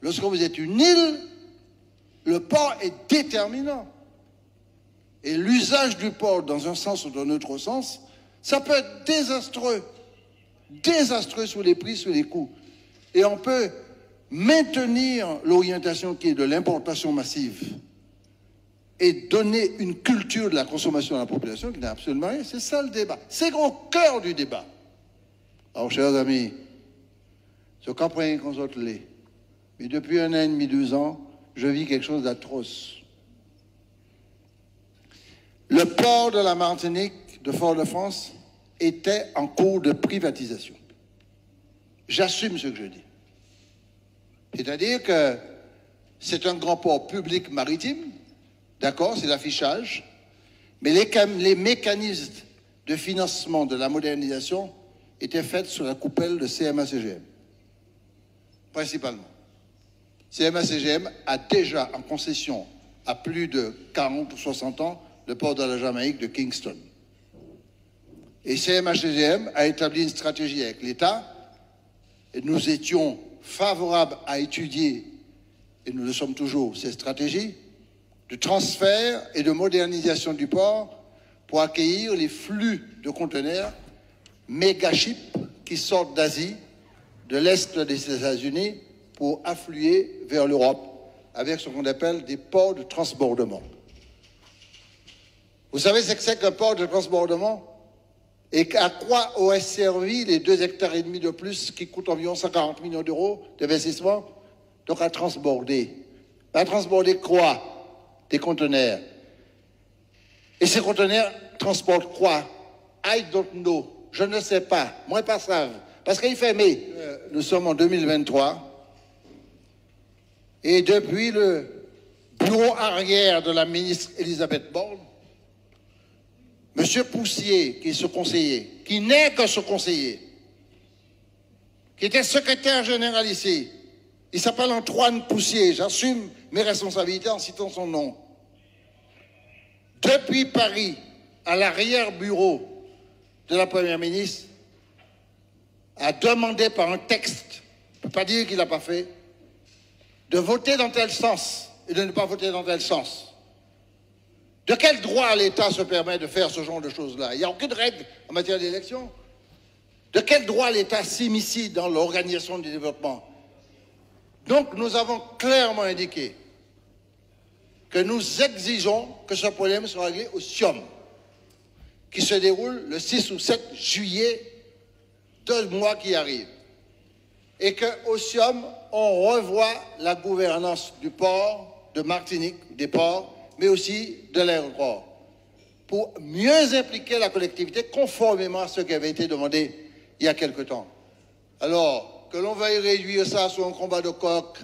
Lorsque vous êtes une île, le port est déterminant. Et l'usage du port dans un sens ou dans un autre sens, ça peut être désastreux. Désastreux sur les prix, sur les coûts. Et on peut maintenir l'orientation qui est de l'importation massive et donner une culture de la consommation à la population qui n'a absolument rien. C'est ça le débat. C'est au cœur du débat. Alors, chers amis, je comprends qu'on s'autre l'est. Mais depuis 1 an et demi, 2 ans, je vis quelque chose d'atroce. Le port de la Martinique, de Fort-de-France, était en cours de privatisation. J'assume ce que je dis. C'est-à-dire que c'est un grand port public maritime, d'accord, c'est l'affichage, mais les mécanismes de financement de la modernisation étaient faits sous la coupelle de CMA-CGM, principalement. CMA-CGM a déjà en concession à plus de 40 ou 60 ans le port de la Jamaïque de Kingston. Et CMA-CGM a établi une stratégie avec l'État, et nous étions favorables à étudier, et nous le sommes toujours, ces stratégies de transfert et de modernisation du port pour accueillir les flux de conteneurs méga ships qui sortent d'Asie, de l'Est des États-Unis, pour affluer vers l'Europe avec ce qu'on appelle des ports de transbordement. Vous savez ce que c'est qu'un port de transbordement? Et à quoi aurait servi les 2,5 hectares de plus qui coûtent environ 140 millions d'euros d'investissement? Donc à transborder. À transborder quoi? Des conteneurs. Et ces conteneurs transportent quoi? I don't know. Je ne sais pas. Moi, pas savent. Parce qu'il fait mai. Nous sommes en 2023. Et depuis le bureau arrière de la ministre Elisabeth Borne, Monsieur Poussier, qui est ce conseiller, qui n'est que ce conseiller, qui était secrétaire général ici, il s'appelle Antoine Poussier, j'assume mes responsabilités en citant son nom. Depuis Paris, à l'arrière-bureau de la Première ministre, a demandé par un texte, je ne peux pas dire qu'il n'a pas fait, de voter dans tel sens et de ne pas voter dans tel sens. De quel droit l'État se permet de faire ce genre de choses-là? Il n'y a aucune règle en matière d'élection. De quel droit l'État s'immisce dans l'organisation du développement? Donc nous avons clairement indiqué que nous exigeons que ce problème soit réglé au SIOM, qui se déroule le 6 ou 7 juillet, 2 mois qui arrivent. Et qu'au SIOM, on revoit la gouvernance du port de Martinique, des ports, mais aussi de l'aéroport, pour mieux impliquer la collectivité conformément à ce qui avait été demandé il y a quelque temps. Alors, que l'on veuille réduire ça sous un combat de coq,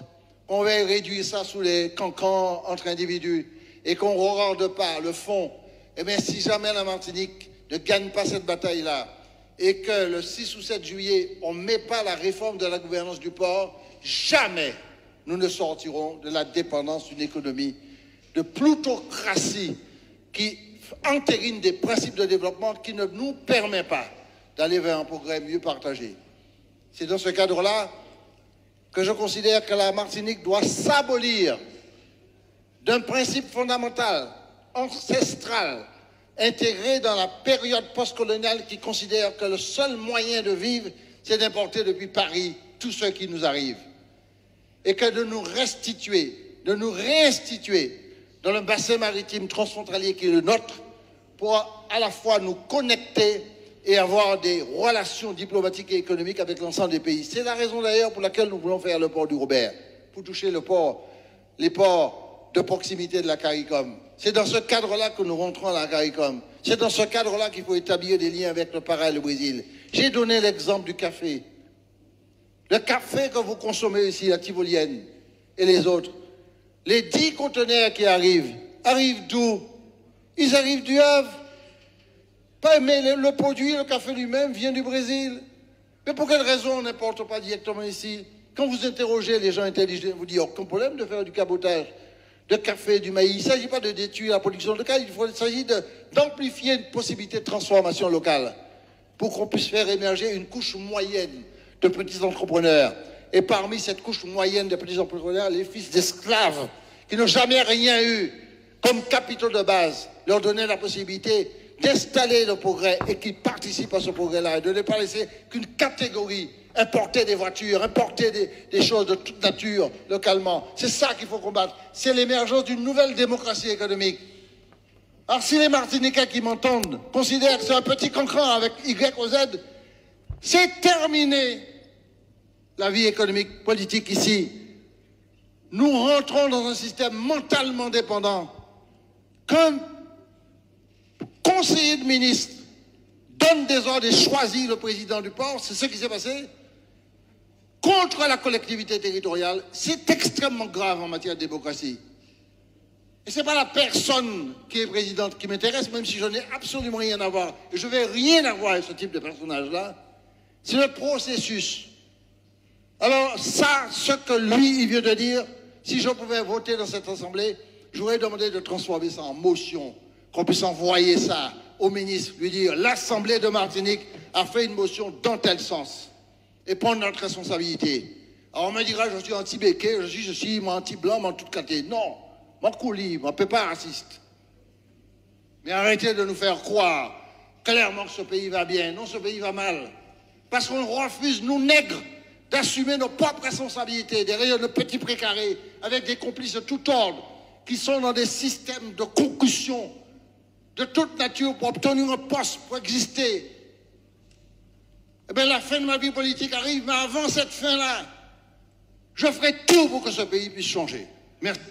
qu'on veuille réduire ça sous les cancans entre individus, et qu'on ne regarde pas le fond, eh bien, si jamais la Martinique ne gagne pas cette bataille-là, et que le 6 ou 7 juillet, on ne met pas la réforme de la gouvernance du port, jamais nous ne sortirons de la dépendance d'une économie de plutocratie qui entérine des principes de développement qui ne nous permet pas d'aller vers un progrès mieux partagé. C'est dans ce cadre-là que je considère que la Martinique doit s'abolir d'un principe fondamental, ancestral, intégré dans la période postcoloniale qui considère que le seul moyen de vivre, c'est d'importer depuis Paris tout ce qui nous arrive. Et que de nous restituer, de nous réinstituer dans le bassin maritime transfrontalier qui est le nôtre, pour à la fois nous connecter et avoir des relations diplomatiques et économiques avec l'ensemble des pays. C'est la raison d'ailleurs pour laquelle nous voulons faire le port du Robert, pour toucher le port, les ports de proximité de la CARICOM. C'est dans ce cadre-là que nous rentrons à la CARICOM. C'est dans ce cadre-là qu'il faut établir des liens avec le Para et le Brésil. J'ai donné l'exemple du café. Le café que vous consommez ici, la Tivolienne et les autres, les 10 conteneurs qui arrivent d'où? Ils arrivent du Havre. Mais le produit, le café lui-même, vient du Brésil. Mais pour quelle raison on n'importe pas directement ici? Quand vous interrogez les gens intelligents, vous dites, aucun problème de faire du cabotage, de café, du maïs. Il ne s'agit pas de détruire la production locale, il s'agit d'amplifier une possibilité de transformation locale pour qu'on puisse faire émerger une couche moyenne de petits entrepreneurs et parmi cette couche moyenne des petits employeurs, les fils d'esclaves qui n'ont jamais rien eu comme capitaux de base, leur donner la possibilité d'installer le progrès et qu'ils participent à ce progrès-là et de ne pas laisser qu'une catégorie importer des voitures, importer des choses de toute nature localement. C'est ça qu'il faut combattre. C'est l'émergence d'une nouvelle démocratie économique. Alors si les Martiniquais qui m'entendent considèrent que c'est un petit cancran avec Y ou Z, c'est terminé la vie économique, politique ici. Nous rentrons dans un système mentalement dépendant. Qu'un conseiller de ministre donne des ordres et choisit le président du port, c'est ce qui s'est passé, contre la collectivité territoriale, c'est extrêmement grave en matière de démocratie. Et ce n'est pas la personne qui est présidente qui m'intéresse, même si je n'ai absolument rien à voir, et je ne vais rien avoir avec ce type de personnage-là, c'est le processus. Alors ça, ce que lui, il vient de dire, si je pouvais voter dans cette assemblée, j'aurais demandé de transformer ça en motion, qu'on puisse envoyer ça au ministre, lui dire l'Assemblée de Martinique a fait une motion dans tel sens et prendre notre responsabilité. Alors on me dira je suis anti-béquet, je suis moi anti-blanc, moi toute caté. Non, moi coulis, moi pas raciste. Mais arrêtez de nous faire croire clairement que ce pays va bien. Non, ce pays va mal. Parce qu'on refuse, nous nègres, d'assumer nos propres responsabilités derrière nos petits précarés avec des complices de tout ordre qui sont dans des systèmes de concussion de toute nature pour obtenir un poste, pour exister. Eh bien, la fin de ma vie politique arrive, mais avant cette fin-là, je ferai tout pour que ce pays puisse changer. Merci.